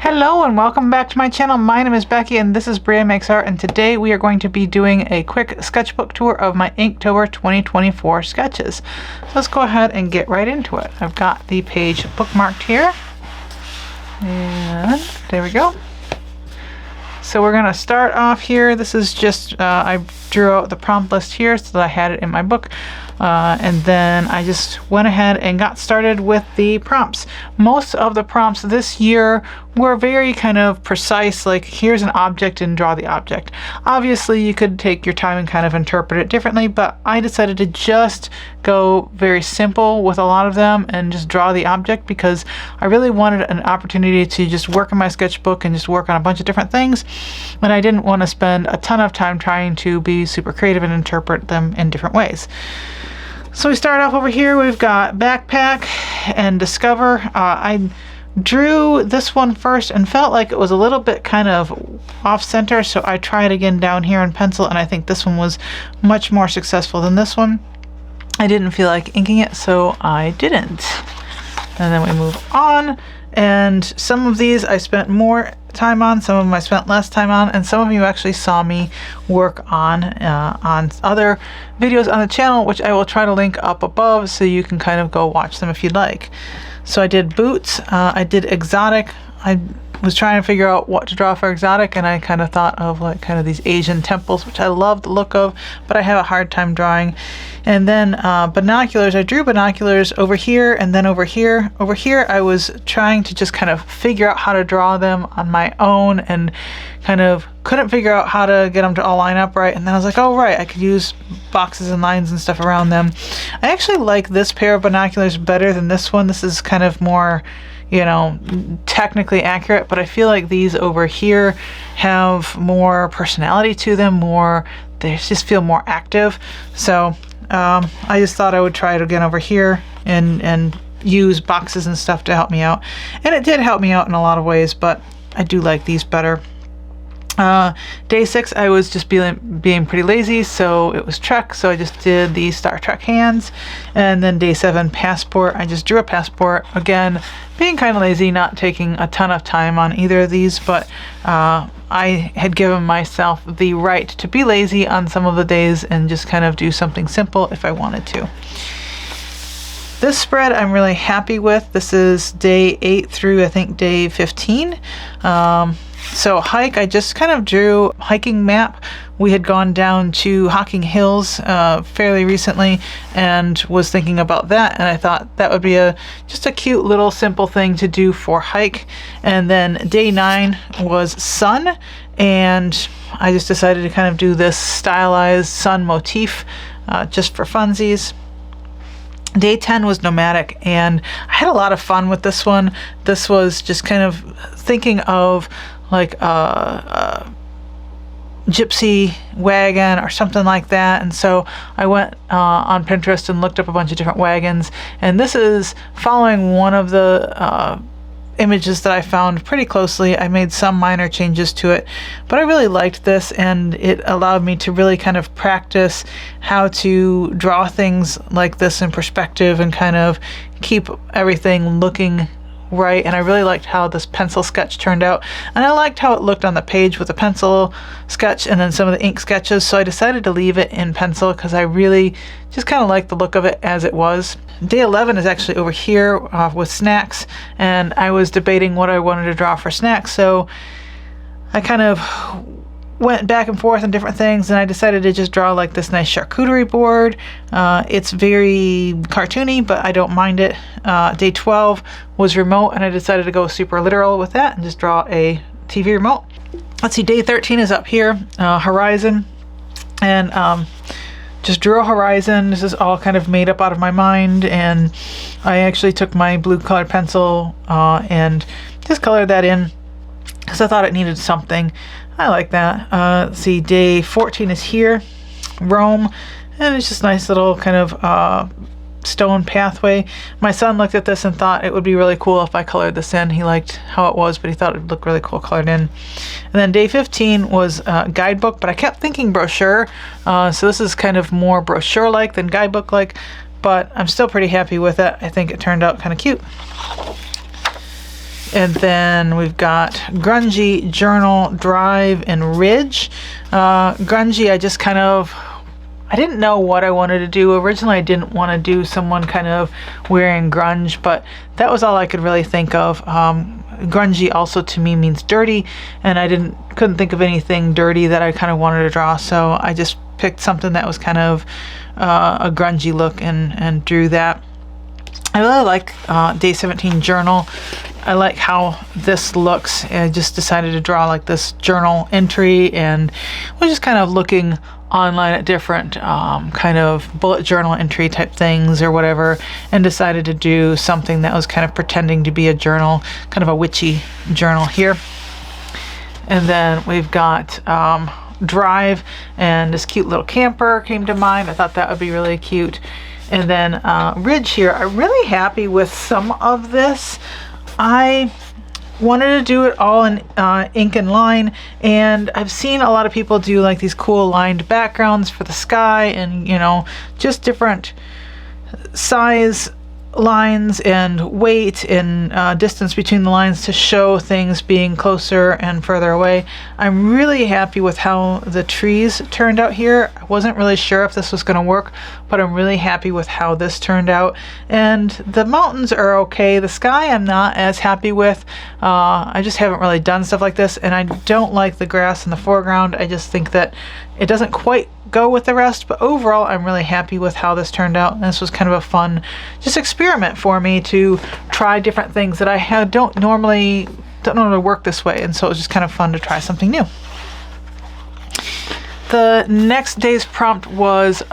Hello and welcome back to my channel. My name is Becky and this is Bria Makes Art, and today we are going to be doing a quick sketchbook tour of my Inktober 2024 sketches. So let's go ahead and get right into it. I've got the page bookmarked here and there we go. So we're going to start off here. This is just, I drew out the prompt list here so that I had it in my book. And then I just went ahead and got started with the prompts. Most of the prompts this year were very kind of precise, like here's an object and draw the object. Obviously you could take your time and kind of interpret it differently, but I decided to just go very simple with a lot of them and just draw the object because I really wanted an opportunity to just work in my sketchbook and just work on a bunch of different things, and I didn't want to spend a ton of time trying to be super creative and interpret them in different ways. So we start off over here. We've got backpack and discover. I drew this one first and felt like it was a little bit kind of off center, so I tried again down here in pencil, and I think this one was much more successful than this one. I didn't feel like inking it, so I didn't. And then we move on, and some of these I spent more time on, some of them I spent less time on, and some of you actually saw me work on other videos on the channel, which I will try to link up above so you can kind of go watch them if you'd like. So I did boots, I did exotic. I was trying to figure out what to draw for exotic, and I kind of thought of like kind of these Asian temples, which I love the look of, but I have a hard time drawing. And then binoculars, I drew binoculars over here and then over here. Over here I was trying to just kind of figure out how to draw them on my own and kind of couldn't figure out how to get them to all line up right. And then I was like, oh right, I could use boxes and lines and stuff around them. I actually like this pair of binoculars better than this one. This is kind of more, you know, technically accurate, but I feel like these over here have more personality to them, they just feel more active. So I just thought I would try it again over here and use boxes and stuff to help me out. And it did help me out in a lot of ways, but I do like these better. Day 6 I was just being pretty lazy, so it was Trek, so I just did the Star Trek hands. And then day 7, passport, I just drew a passport, again being kind of lazy, not taking a ton of time on either of these, but I had given myself the right to be lazy on some of the days and just kind of do something simple if I wanted to. This spread I'm really happy with. This is day 8 through I think day 15. So hike, I just kind of drew a hiking map. We had gone down to Hocking Hills fairly recently and was thinking about that, and I thought that would be just a cute little simple thing to do for hike. And then day 9 was sun, and I just decided to kind of do this stylized sun motif just for funsies. Day 10 was nomadic, and I had a lot of fun with this one. This was just kind of thinking of like a gypsy wagon or something like that, and so I went on Pinterest and looked up a bunch of different wagons, and this is following one of the images that I found pretty closely. I made some minor changes to it, but I really liked this, and it allowed me to really kind of practice how to draw things like this in perspective and kind of keep everything looking right. And I really liked how this pencil sketch turned out, and I liked how it looked on the page with the pencil sketch and then some of the ink sketches, so I decided to leave it in pencil because I really just kind of like the look of it as it was. Day 11 is actually over here with snacks, and I was debating what I wanted to draw for snacks, so I kind of went back and forth on different things, and I decided to just draw like this nice charcuterie board. It's very cartoony, but I don't mind it. Day 12 was remote, and I decided to go super literal with that and just draw a TV remote. Let's see, day 13 is up here, horizon, and just drew a horizon. This is all kind of made up out of my mind, and I actually took my blue colored pencil and just colored that in because I thought it needed something. I like that. Let's see, day 14 is here, Rome, and it's just nice little kind of stone pathway. My son looked at this and thought it would be really cool if I colored this in. He liked how it was, but he thought it would look really cool colored in. And then day 15 was guidebook, but I kept thinking brochure, so this is kind of more brochure-like than guidebook-like, but I'm still pretty happy with it. I think it turned out kind of cute. And then we've got Grungy, Journal, Drive, and Ridge. Grungy, I didn't know what I wanted to do. Originally, I didn't want to do someone kind of wearing grunge, but that was all I could really think of. Grungy also to me means dirty, and I couldn't think of anything dirty that I kind of wanted to draw, so I just picked something that was kind of a grungy look and drew that. I really like Day 17 Journal. I like how this looks. I just decided to draw like this journal entry, and was just kind of looking online at different kind of bullet journal entry type things or whatever, and decided to do something that was kind of pretending to be a journal, kind of a witchy journal here. And then we've got Drive, and this cute little camper came to mind. I thought that would be really cute. And then Ridge here, I'm really happy with some of this. I wanted to do it all in ink and line, and I've seen a lot of people do like these cool lined backgrounds for the sky, and just different size lines and weight and distance between the lines to show things being closer and further away. I'm really happy with how the trees turned out here. I wasn't really sure if this was going to work, but I'm really happy with how this turned out. And the mountains are okay. The sky I'm not as happy with. I just haven't really done stuff like this, and I don't like the grass in the foreground. I just think that it doesn't quite go with the rest, but overall I'm really happy with how this turned out. And this was kind of a fun just experiment for me to try different things that I don't normally work this way, and so it was just kind of fun to try something new. The next day's prompt was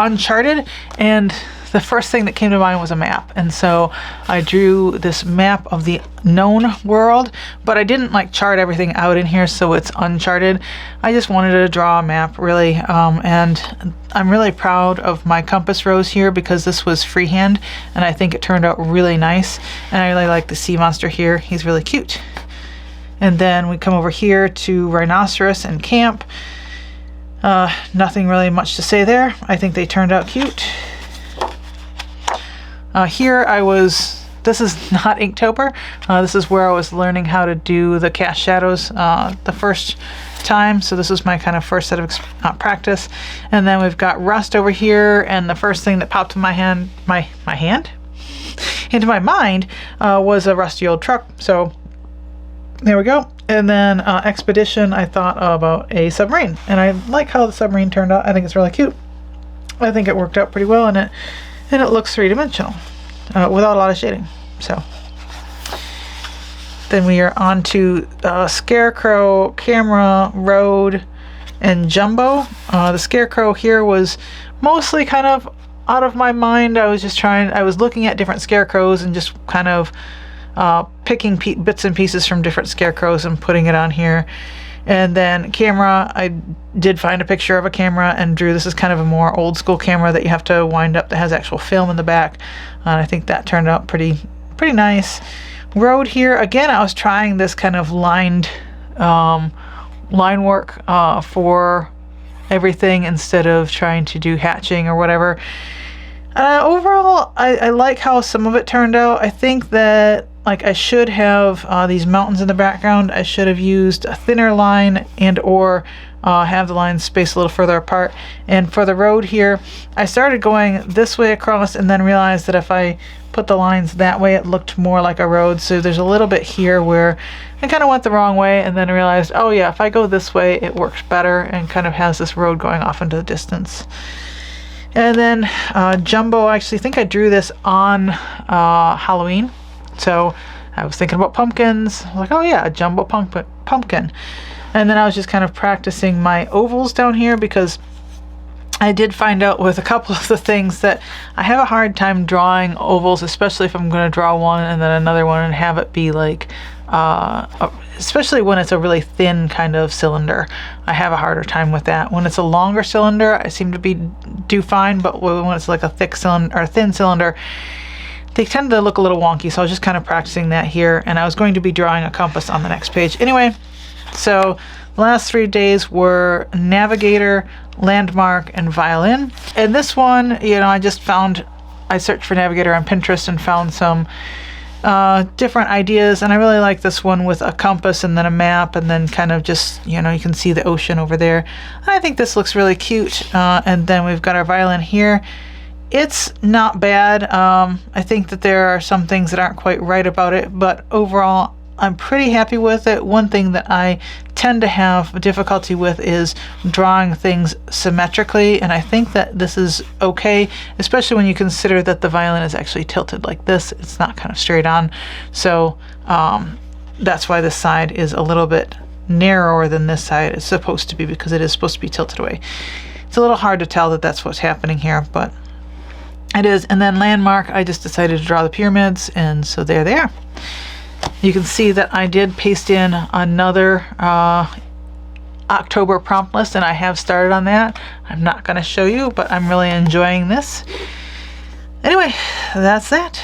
Uncharted, and the first thing that came to mind was a map, and so I drew this map of the known world, but I didn't like chart everything out in here, so it's uncharted. I just wanted to draw a map, really, and I'm really proud of my compass rose here because this was freehand, and I think it turned out really nice, and I really like the sea monster here. He's really cute. And then we come over here to Rhinoceros and Camp. Nothing really much to say there. I think they turned out cute. Here this is not Inktober. This is where I was learning how to do the cast shadows the first time. So this was my kind of first set of practice. And then we've got Rust over here, and the first thing that popped in my hand, into my mind was a rusty old truck. So there we go. And then Expedition, I thought about a submarine, and I like how the submarine turned out. I think it's really cute. I think it worked out pretty well, and it looks three-dimensional without a lot of shading. So then we are on to Scarecrow, Camera, Road, and Jumbo. The Scarecrow here was mostly kind of out of my mind. I was looking at different scarecrows and just kind of picking bits and pieces from different scarecrows and putting it on here. And then Camera, I did find a picture of a camera and drew. This is kind of a more old school camera that you have to wind up that has actual film in the back, and I think that turned out pretty nice. Road here, again, I was trying this kind of line work for everything instead of trying to do hatching or whatever. Overall, I like how some of it turned out. I think that I should have these mountains in the background. I should have used a thinner line and or have the lines spaced a little further apart. And for the road here, I started going this way across and then realized that if I put the lines that way, it looked more like a road. So there's a little bit here where I kind of went the wrong way, and then realized, oh yeah, if I go this way, it works better and kind of has this road going off into the distance. And then Jumbo, I actually think I drew this on Halloween. So I was thinking about pumpkins. I was like, oh yeah, a jumbo pumpkin. And then I was just kind of practicing my ovals down here because I did find out with a couple of the things that I have a hard time drawing ovals, especially if I'm going to draw one and then another one and have it be like, especially when it's a really thin kind of cylinder. I have a harder time with that. When it's a longer cylinder, I seem to do fine, but when it's like a thick cylinder or thin cylinder, they tend to look a little wonky. So I was just kind of practicing that here, and I was going to be drawing a compass on the next page. Anyway, so the last 3 days were Navigator, Landmark, and Violin. And this one, I searched for Navigator on Pinterest and found some different ideas, and I really like this one with a compass and then a map and then kind of just, you can see the ocean over there. I think this looks really cute. And then we've got our violin here. It's not bad. I think that there are some things that aren't quite right about it, but overall I'm pretty happy with it. One thing that I tend to have difficulty with is drawing things symmetrically, and I think that this is okay, especially when you consider that the violin is actually tilted like this. It's not kind of straight on. So that's why this side is a little bit narrower than this side is supposed to be, because it is supposed to be tilted away. It's a little hard to tell that that's what's happening here, but it is. And then landmark, I just decided to draw the pyramids, and so there they are. You can see that I did paste in another October prompt list, and I have started on that. I'm not going to show you, but I'm really enjoying this. Anyway, that's that.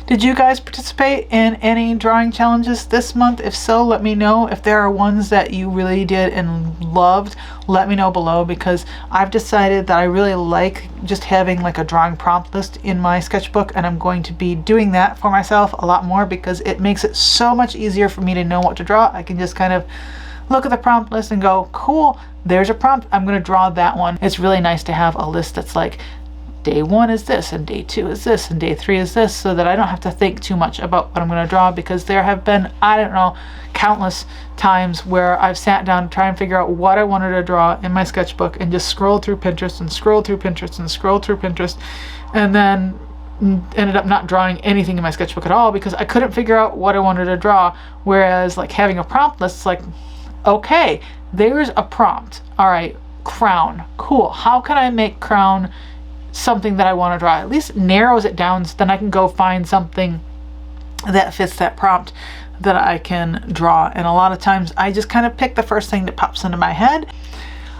Did you guys participate in any drawing challenges this month? If so, let me know. If there are ones that you really did and loved, let me know below, because I've decided that I really like just having like a drawing prompt list in my sketchbook, and I'm going to be doing that for myself a lot more because it makes it so much easier for me to know what to draw. I can just kind of look at the prompt list and go, cool, there's a prompt, I'm going to draw that one. It's really nice to have a list that's like, day 1 is this, and day 2 is this, and day 3 is this, so that I don't have to think too much about what I'm going to draw, because there have been, I don't know, countless times where I've sat down to try and figure out what I wanted to draw in my sketchbook and just scrolled through Pinterest and scrolled through Pinterest and scrolled through Pinterest, and then ended up not drawing anything in my sketchbook at all because I couldn't figure out what I wanted to draw. Whereas like having a prompt list, it's like, okay, there's a prompt. All right, crown, cool. How can I make crown something that I want to draw? At least narrows it down, so then I can go find something that fits that prompt that I can draw. And a lot of times I just kind of pick the first thing that pops into my head.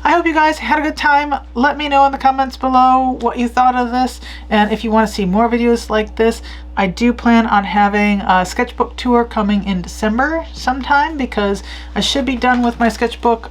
I hope you guys had a good time. Let me know in the comments below what you thought of this, and if you want to see more videos like this. I do plan on having a sketchbook tour coming in December sometime, because I should be done with my sketchbook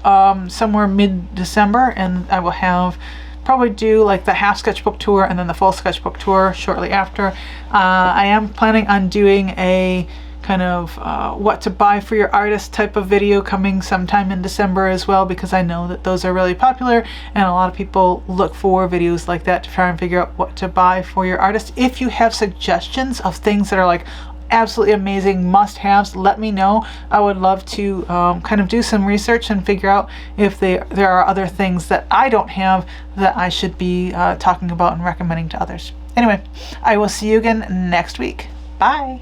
somewhere mid-December, and I will have probably do like the half sketchbook tour and then the full sketchbook tour shortly after. I am planning on doing a kind of what to buy for your artist type of video coming sometime in December as well, because I know that those are really popular and a lot of people look for videos like that to try and figure out what to buy for your artist. If you have suggestions of things that are like absolutely amazing must-haves, let me know. I would love to kind of do some research and figure out if there are other things that I don't have that I should be talking about and recommending to others. Anyway, I will see you again next week. Bye!